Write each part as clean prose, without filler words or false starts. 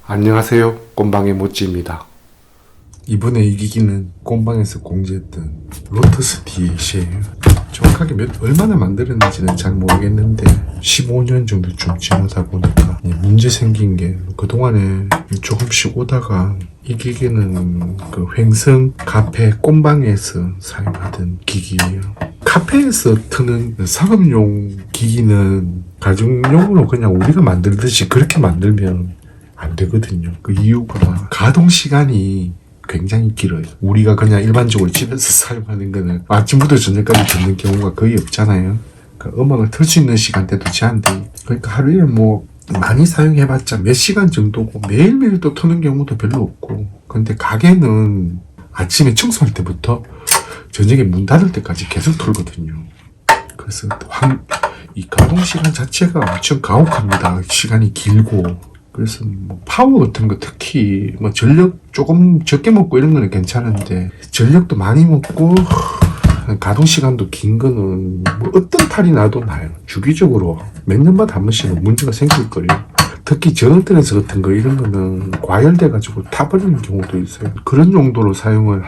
안녕하세요. 꼼방의 모찌입니다. 이번에 이 기기는 꼼방에서 공지했던 로터스 D8이에요. 정확하게 얼마나 만들었는지는 잘 모르겠는데 15년 정도 좀 지나다 보니까 문제 생긴 게 그동안에 조금씩 오다가 이 기기는 그 횡성 카페 꼼방에서 사용하던 기기예요. 카페에서 트는 상업용 기기는 가정용으로 그냥 우리가 만들듯이 그렇게 만들면 안 되거든요. 그 이유가 가동 시간이 굉장히 길어요. 우리가 그냥 일반적으로 집에서 사용하는 거는 아침부터 저녁까지 듣는 경우가 거의 없잖아요. 그러니까 음악을 틀 수 있는 시간대도 제한돼. 그러니까 하루에 많이 사용해봤자 몇 시간 정도고 매일매일 또 트는 경우도 별로 없고. 근데 가게는 아침에 청소할 때부터 저녁에 문 닫을 때까지 계속 틀거든요. 그래서 이 가동 시간 자체가 엄청 가혹합니다. 시간이 길고. 그래서 파워 같은 거 특히 전력 조금 적게 먹고 이런 거는 괜찮은데 전력도 많이 먹고 가동 시간도 긴 거는 어떤 탈이 나도 나요. 주기적으로 몇 년마다 한 번씩은 문제가 생길 거예요. 특히 전원트랜스 같은 거 이런 거는 과열돼 가지고 타버리는 경우도 있어요. 그런 용도로 사용을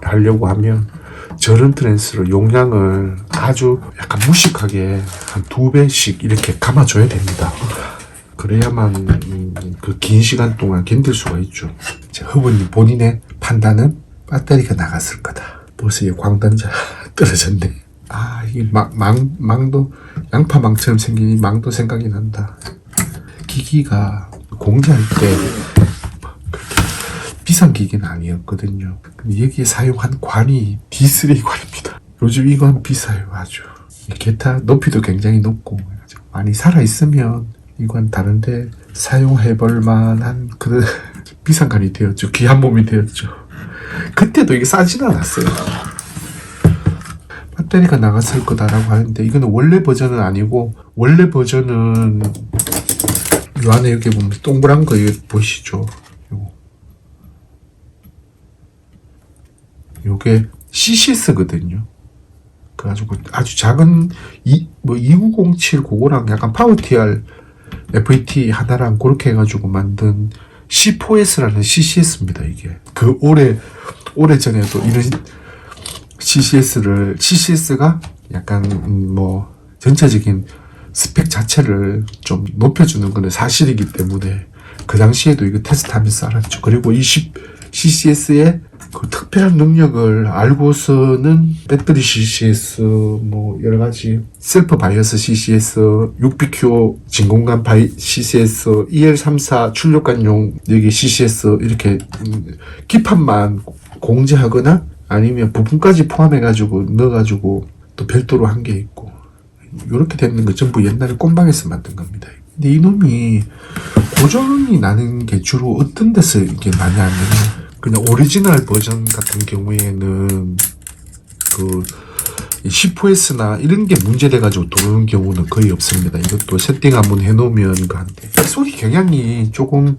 하려고 하면 전원트랜스로 용량을 아주 약간 무식하게 한 2배씩 이렇게 감아줘야 됩니다. 그래야만 그 긴 시간 동안 견딜 수가 있죠. 허브님 본인의 판단은 배터리가 나갔을 거다. 벌써 이 광단자 떨어졌네. 이게 망도 양파망처럼 생긴 이 망도 생각이 난다. 기기가 공개할 때 그렇게 비싼 기기는 아니었거든요. 근데 여기에 사용한 관이 D3 관입니다. 요즘 이건 비싸요. 아주 기타 높이도 굉장히 높고 많이 살아있으면 이건 다른데 사용해볼 만한 그런 비싼 간이 되었죠. 귀한 몸이 되었죠. 그때도 이게 싸진 않았어요. 배터리가 나갔을 거다라고 하는데 이거는 원래 버전은 아니고, 원래 버전은 요 안에 여기 보면 동그란 거 이거 보시죠. 요게 CCS거든요. 그래가지고 아주 작은 2907 그거랑 약간 파워TR FET 하나랑 그렇게 해가지고 만든 C4S라는 CCS입니다. 이게 그 오래전에도 이런 CCS가 약간 전체적인 스펙 자체를 좀 높여주는 건 사실이기 때문에 그 당시에도 이거 테스트하면서 알았죠. 그리고 이 CCS의 그 특별한 능력을 알고서는 배터리 CCS, 여러 가지 셀프 바이어스 CCS, 6BQ 진공관 CCS, EL34 출력관용 여기 CCS 이렇게 기판만 공제하거나 아니면 부품까지 포함해가지고 넣어가지고 또 별도로 한 게 있고, 이렇게 되는 거 전부 옛날에 꼼방에서 만든 겁니다. 근데 이놈이 고장이 나는 게 주로 어떤 데서 이게 많이 안 되냐, 그냥 오리지널 버전 같은 경우에는 그 C4S나 이런 게 문제돼가지고 들어오는 경우는 거의 없습니다. 이것도 세팅 한번 해놓으면 한데 소리 경향이 조금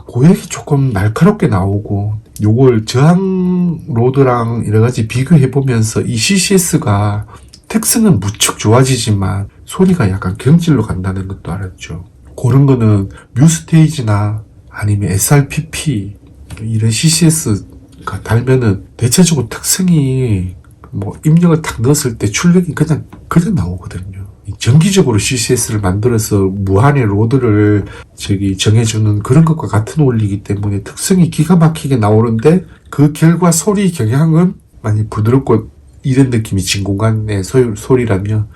고역이 조금 날카롭게 나오고, 요걸 저항 로드랑 여러가지 비교해보면서 이 CCS가 텍스는 무척 좋아지지만 소리가 약간 경질로 간다는 것도 알았죠. 그런 거는 뮤스테이지나 아니면 SRPP 이런 CCS가 달면은 대체적으로 특성이 입력을 탁 넣었을 때 출력이 그냥 나오거든요. 정기적으로 CCS를 만들어서 무한의 로드를 정해주는 그런 것과 같은 원리이기 때문에 특성이 기가 막히게 나오는데, 그 결과 소리 경향은 많이 부드럽고 이런 느낌이 진공관의 소리라면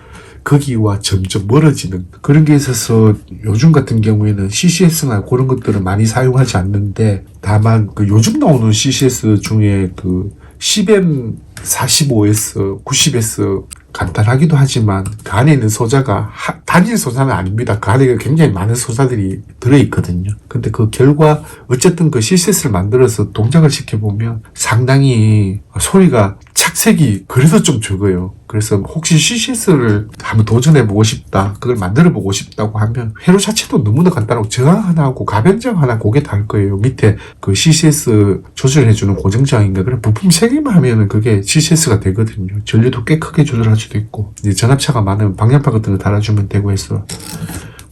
거기와 점점 멀어지는 그런 게 있어서 요즘 같은 경우에는 CCS나 그런 것들은 많이 사용하지 않는데, 다만 그 요즘 나오는 CCS 중에 그 10M45S, 90S 간단하기도 하지만 그 안에 있는 소자가 단일 소자는 아닙니다. 그 안에 굉장히 많은 소자들이 들어있거든요. 근데 그 결과 어쨌든 그 CCS를 만들어서 동작을 시켜보면 상당히 소리가 착색이 그래도 좀 적어요. 그래서 혹시 CCS를 한번 도전해보고 싶다, 그걸 만들어보고 싶다고 하면 회로 자체도 너무나 간단하고 저항 하나하고 가변저항 하나 그게 다 할 거예요. 밑에 그 CCS 조절해주는 고정저항인가 그래 부품 3개만 하면은 그게 CCS가 되거든요. 전류도 꽤 크게 조절할 수도 있고, 이제 전압차가 많으면 방향파 같은 거 달아주면 되고 해서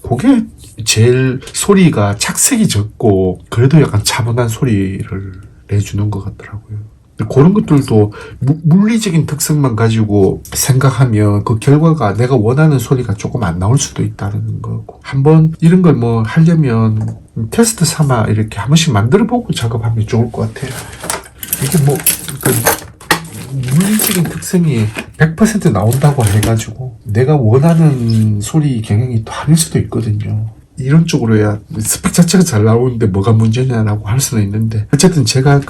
그게 제일 소리가 착색이 적고 그래도 약간 차분한 소리를 내주는 것 같더라고요. 그런 것들도 물리적인 특성만 가지고 생각하면 그 결과가 내가 원하는 소리가 조금 안 나올 수도 있다는 거고, 한번 이런 걸 뭐 하려면 테스트 삼아 이렇게 한 번씩 만들어보고 작업하면 좋을 것 같아요. 이게 뭐 물리적인 특성이 100% 나온다고 해가지고 내가 원하는 소리 경향이 또 아닐 수도 있거든요. 이런 쪽으로 해야 스펙 자체가 잘 나오는데 뭐가 문제냐라고 할 수는 있는데, 어쨌든 제가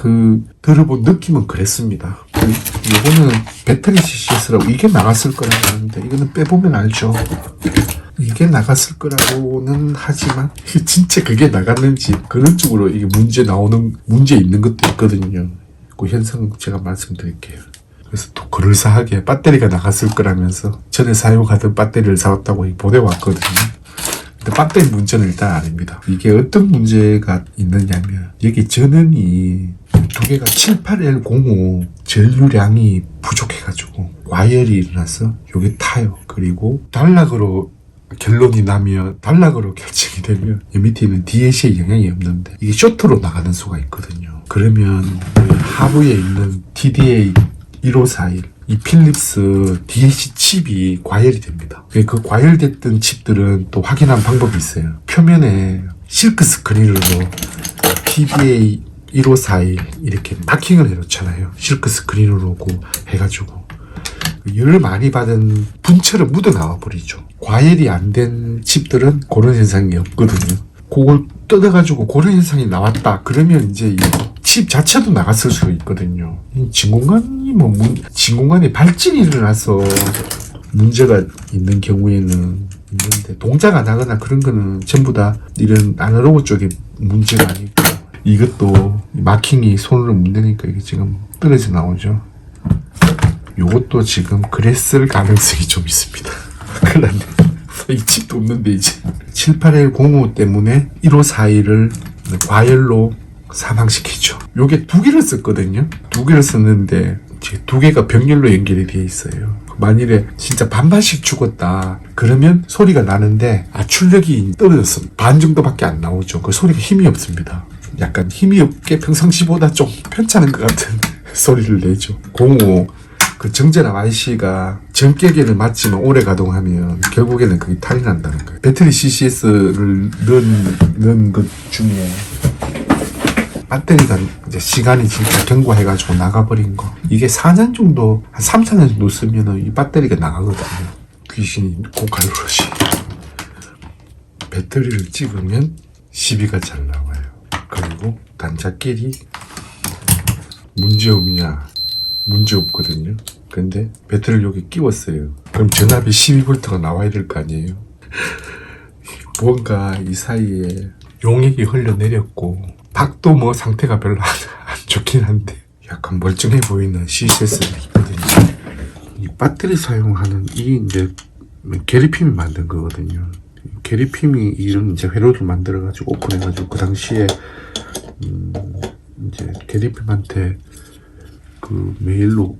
들어본 느낌은 그랬습니다. 이거는 배터리 CCS라고 이게 나갔을 거라고 하는데, 이거는 빼보면 알죠. 이게 나갔을 거라고는 하지만 진짜 그게 나갔는지 그런 쪽으로 이게 문제 있는 것도 있거든요. 그 현상 제가 말씀드릴게요. 그래서 또 그럴싸하게 배터리가 나갔을 거라면서 전에 사용하던 배터리를 사왔다고 보내왔거든요. 배터리 문제는 일단 아닙니다. 이게 어떤 문제가 있느냐면, 여기 전원이 두 개가 78L05 전류량이 부족해가지고 과열이 일어나서 요게 타요. 그리고 단락으로 결론이 나면, 단락으로 결정이 되면 이 밑에 있는 DAC에 영향이 없는데 이게 쇼트로 나가는 수가 있거든요. 그러면 하부에 있는 TDA 1541 이 필립스 DAC 칩이 과열이 됩니다. 그 과열됐던 칩들은 또 확인한 방법이 있어요. 표면에 실크 스크린으로 TDA 1541 이렇게 마킹을 해놓잖아요. 실크 스크린으로 해가지고 열을 많이 받은 분처럼 묻어 나와 버리죠. 과열이 안 된 칩들은 그런 현상이 없거든요. 그걸 뜯어가지고 그런 현상이 나왔다 그러면 이제 이 칩 자체도 나갔을 수도 있거든요. 진공관이 발진이 일어나서 문제가 있는 경우에는 있는데, 동작 안 하거나 그런 거는 전부 다 이런 아날로그 쪽의 문제가 아니고, 이것도 마킹이 손으로 문대니까 이게 지금 떨어져 나오죠. 요것도 지금 그랬을 가능성이 좀 있습니다. 큰일 났네. 이 칩도 없는데 이제 78L05 때문에 1541을 과열로 사망시키죠. 요게 두 개를 썼거든요. 두 개를 썼는데 두 개가 병렬로 연결이 되어 있어요. 만일에 진짜 반반씩 죽었다 그러면 소리가 나는데 출력이 떨어졌어. 반 정도밖에 안 나오죠. 그 소리가 힘이 없습니다. 약간 힘이 없게 평상시보다 좀 편찮은 것 같은 소리를 내죠. 05 그 정제나 IC가 전격에는 맞지만 오래 가동하면 결국에는 그게 탈이 난다는 거예요. 배터리 CCS를 넣은 것 중에 배터리가 이제 시간이 진짜 경과해가지고 나가버린 거, 이게 4년 정도, 한 3, 4년 정도 쓰면은 이 배터리가 나가거든요. 귀신이 고칼로시. 배터리를 찍으면 시비가 잘 나와요. 그리고 단자끼리 문제 없냐? 문제 없거든요. 근데 배터리를 여기 끼웠어요. 그럼 전압이 12V가 나와야 될 거 아니에요? 뭔가 이 사이에 용액이 흘러내렸고, 박도 뭐 상태가 별로 안 좋긴 한데 약간 멀쩡해 보이는 CCS가 있거든요. 이 배터리 사용하는 이 이제 게리핌이 만든 거거든요. 게리핌이 이런 이제 회로를 만들어가지고 오픈해가지고 그 당시에 이제 게리핌한테 그 메일로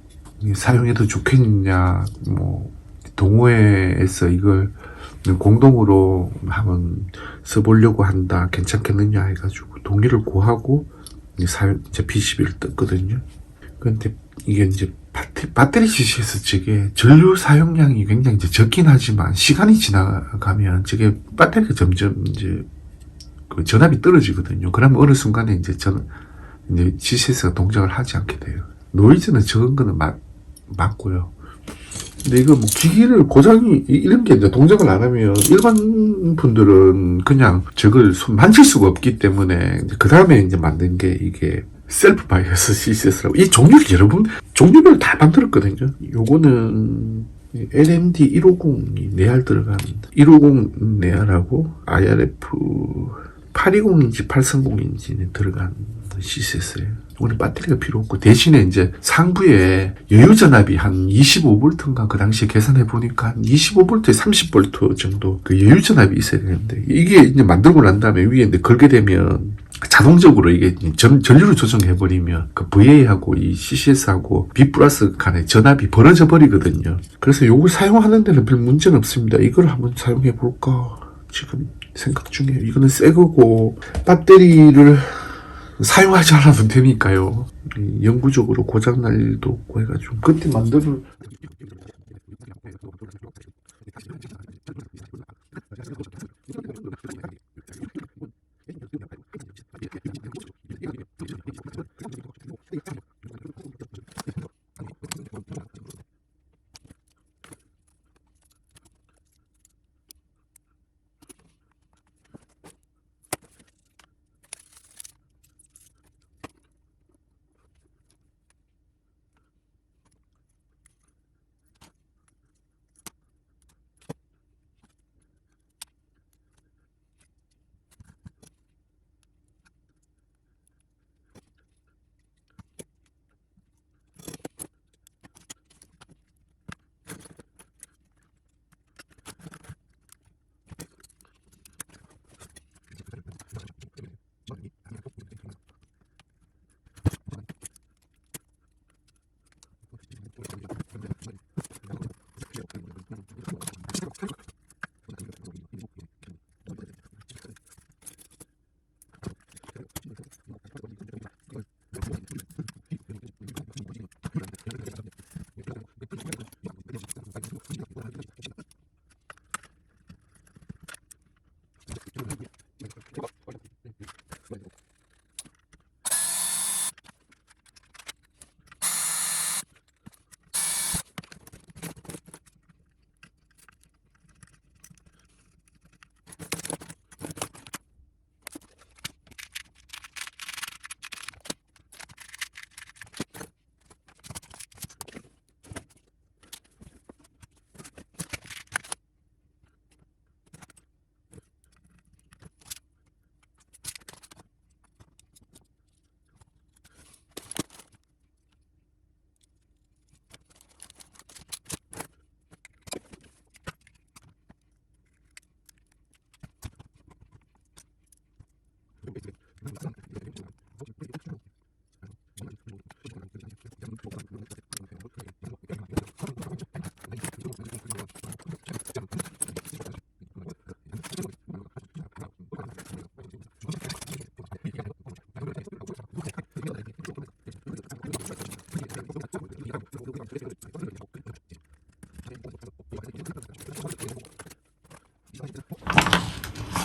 사용해도 좋겠냐, 뭐 동호회에서 이걸 공동으로 한번 써보려고 한다, 괜찮겠느냐 해가지고 동의를 구하고 이제 PCB를 떴거든요. 근데 이게 이제 배터리 CCS 측에 전류 사용량이 굉장히 이제 적긴 하지만 시간이 지나가면 저게 배터리가 점점 이제 그 전압이 떨어지거든요. 그러면 어느 순간에 이제 CCS가 동작을 하지 않게 돼요. 노이즈는 적은 거는 맞고요. 근데 이거 뭐 기기를 고장이 이런 게 이제 동작을 안 하면 일반 분들은 그냥 저걸 만질 수가 없기 때문에 그 다음에 이제 만든 게 이게 셀프 바이어스 CCS라고, 이 종류를 종류별 다 만들었거든요. 요거는 LMD 150이 내알 들어간 150 내알하고 IRF 820인지 830인지는 들어간 CCS예요. 오늘 배터리가 필요 없고, 대신에 이제 상부에 여유 전압이 한 25V인가 그 당시에 계산해 보니까 한 25V에 30V 정도 그 여유 전압이 있어야 되는데, 이게 이제 만들고 난 다음에 위에 이제 걸게 되면 자동적으로 이게 전류를 조정해 버리면 그 VA하고 이 CCS하고 B 플러스 간의 전압이 벌어져 버리거든요. 그래서 요걸 사용하는 데는 별 문제는 없습니다. 이걸 한번 사용해 볼까 지금 생각 중이에요. 이거는 새 거고 배터리를 사용하지 않아도 되니까요. 영구적으로 고장날 일도 없고 해가지고 그때 만들어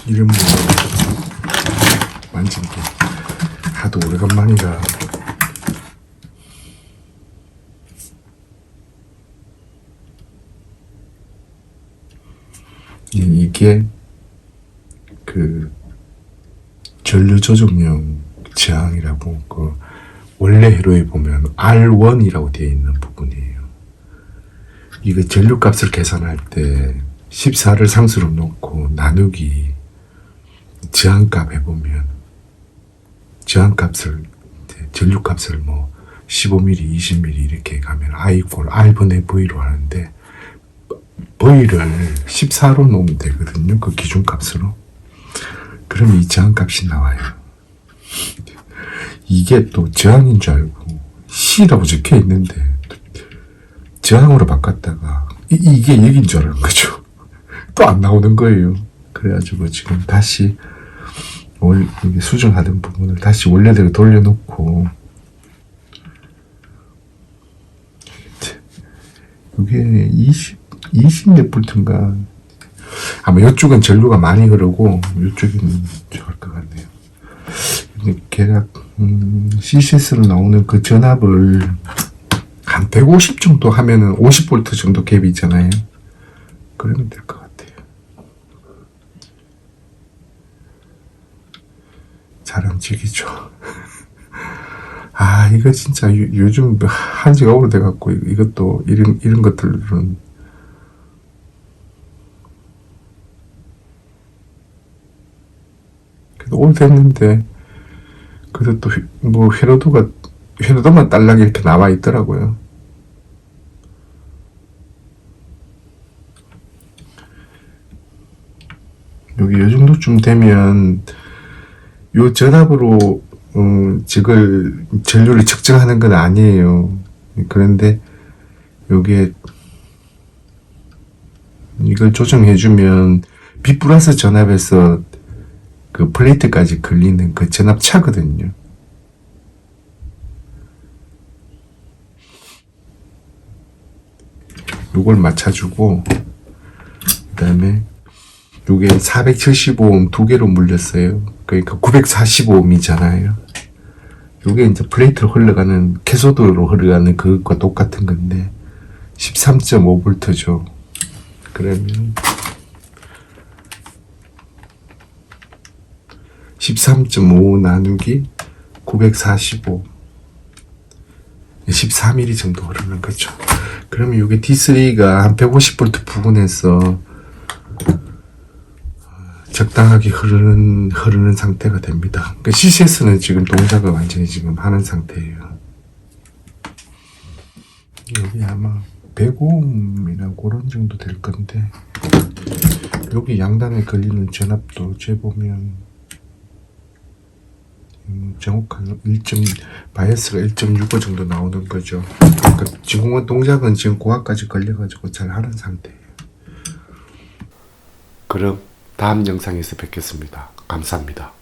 이런 거 만지는 게 하도 오래간만이라 이게 그 전류 조정용 저항이라고 그 원래 회로에 보면 R1이라고 되어 있는 부분이에요. 이거 전류값을 계산할 때 14를 상수로 놓고 나누기 저항값 해보면 저항값을 전류값을 뭐 15mm, 20mm 이렇게 가면 I equal R분의 V로 하는데 V를 14로 놓으면 되거든요. 그 기준값으로. 그럼 이 저항값이 나와요. 이게 또 저항인 줄 알고 C라고 적혀 있는데 저항으로 바꿨다가 이게 여긴 줄 아는 거죠. 또 안 나오는 거예요. 그래가지고 지금 다시 수정하던 부분을 다시 원래대로 돌려놓고 이게 20몇 볼트인가 아마 이쪽은 전류가 많이 흐르고 이쪽은 좋을 것 같네요. 근데 걔가 CCS로 나오는 그 전압을 한 150 정도 하면은 50볼트 정도 갭이 있잖아요. 그러면 될 것 같아요. 자랑치기죠. 아, 이거 진짜 요즘 한 지가 오래돼갖고 이것도 이런 것들은 그래도 오래됐는데 그래도 또 뭐 회로도만 딸랑 이렇게 나와 있더라고요. 여기 요 정도쯤 되면 요 전압으로 저걸 전류를 측정하는 건 아니에요. 그런데 요게 이걸 조정해주면 B 플러스 전압에서 그 플레이트까지 걸리는 그 전압차거든요. 요걸 맞춰주고, 그 다음에 요게 475옴 두 개로 물렸어요. 그러니까 945옴이잖아요. 요게 이제 플레이트로 흘러가는, 캐소드로 흘러가는 그것과 똑같은 건데, 13.5V죠. 그러면 13.5 나누기 945 14mm 정도 흐르는 거죠. 그러면 이게 D3가 한 150V 부근에서 적당하게 흐르는 상태가 됩니다. 그러니까 CCS는 지금 동작을 완전히 지금 하는 상태예요. 여기 아마 105음이나 그런 정도 될 건데, 여기 양단에 걸리는 전압도 재보면 정확한 바이어스가 1.65 정도 나오는 거죠. 그러니까 지금 동작은 지금 고압까지 걸려가지고 잘 하는 상태예요. 그럼 다음 영상에서 뵙겠습니다. 감사합니다.